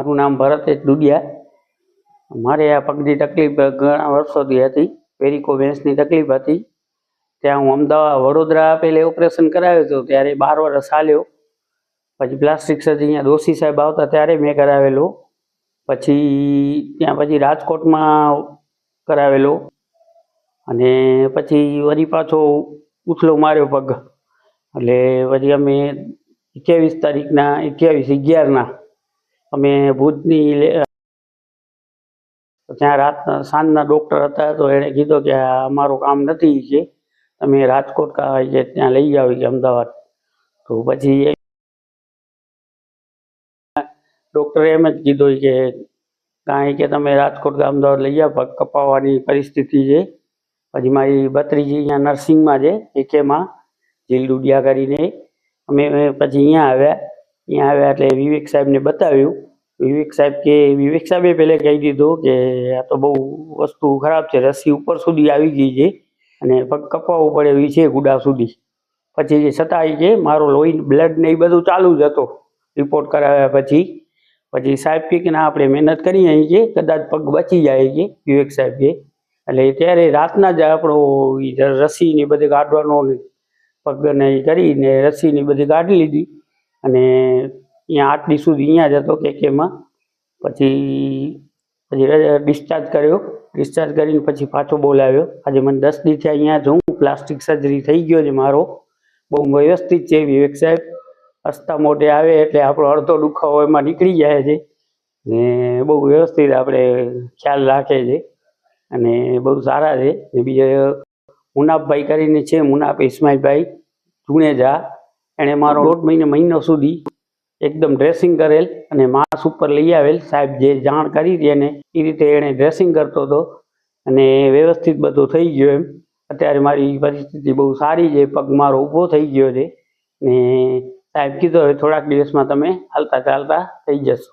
મારું નામ ભરતેશ દુડિયા। મારે આ પગની તકલીફ ઘણા વર્ષોથી હતી, વેરિકોવેન્સની તકલીફ હતી। ત્યાં હું અમદાવાદ વડોદરા પહેલે ઓપરેશન કરાવ્યું હતું, ત્યારે 12 વર્ષ ચાલ્યો। પછી પ્લાસ્ટિક સર્જરી અહીંયા દોશી સાહેબ આવતા ત્યારે મેં કરાવેલો। પછી રાજકોટમાં કરાવેલો, અને પછી વળી પાછો ઉથલો માર્યો પગ। એટલે પછી અમે 21 તારીખના 21/11 અમે ભુજની ત્યાં સાંજના ડૉક્ટર હતા, તો એણે કીધું કે આ અમારું કામ નથી, કે તમે રાજકોટ કે ત્યાં લઈ જાઓ કે અમદાવાદ। તો પછી ડૉક્ટરે એમ જ કીધું કે કાંઈ કે તમે રાજકોટ કે અમદાવાદ લઈ જાઓ, પગ કપાવવાની પરિસ્થિતિ છે। પછી મારી ભત્રીજી અહીંયા નર્સિંગમાં છે એકેમાં, જીલ ડુડિયા કરીને। અમે પછી અહીંયા આવ્યા એટલે વિવેક સાહેબને બતાવ્યું। વિવેક સાહેબે પહેલે કહી દીધું કે આ તો બહુ વસ્તુ ખરાબ છે, રસી ઉપર સુધી આવી ગઈ છે અને પગ કપાવવું પડે એવી છે ગુડા સુધી। પછી છતાંય કે મારો લોહી બ્લડ ને એ બધું ચાલુ જ હતો રિપોર્ટ કરાવ્યા પછી સાહેબ કે ના આપણે મહેનત કરીએ કે કદાચ પગ બચી જાય કે વિવેક સાહેબ કે। એટલે ત્યારે રાતના જ આપણો રસી ને બધી કાઢવાનો પગને કરીને રસી ને બધી કાઢી લીધી, અને અહીંયા 8 દી સુધી અહીંયા જ હતો કેમાં। પછી ડિસ્ચાર્જ કર્યો, ડિસ્ચાર્જ કરીને પછી પાછો બોલાવ્યો। આજે મને 10 દી થયા અહીંયા જ હું, પ્લાસ્ટિક સર્જરી થઈ ગયો છે મારો, બહુ વ્યવસ્થિત છે વિવેક સાહેબ। હસતા મોઢે આવે એટલે આપણો અડધો દુખાવો એમાં નીકળી જાય છે, ને બહુ વ્યવસ્થિત આપણે ખ્યાલ રાખે છે, અને બહુ સારા છે। ને બીજા મુનાફભાઈ કરીને છે, મુનાફ ઇસ્માઇલભાઈ જુણેજા, એણે મારો 1.5 મહિનો સુધી એકદમ ડ્રેસિંગ કરેલ અને માસ ઉપર લઈ આવેલ। સાહેબ જે જાણ કરી હતી એને એ રીતે એણે ડ્રેસિંગ કરતો હતો, અને વ્યવસ્થિત બધું થઈ ગયો એમ। અત્યારે મારી પરિસ્થિતિ બહુ સારી છે, પગ મારો ઊભો થઈ ગયો છે, ને સાહેબ કીધું હવે થોડાક દિવસમાં તમે હાલતા ચાલતા થઈ જશો।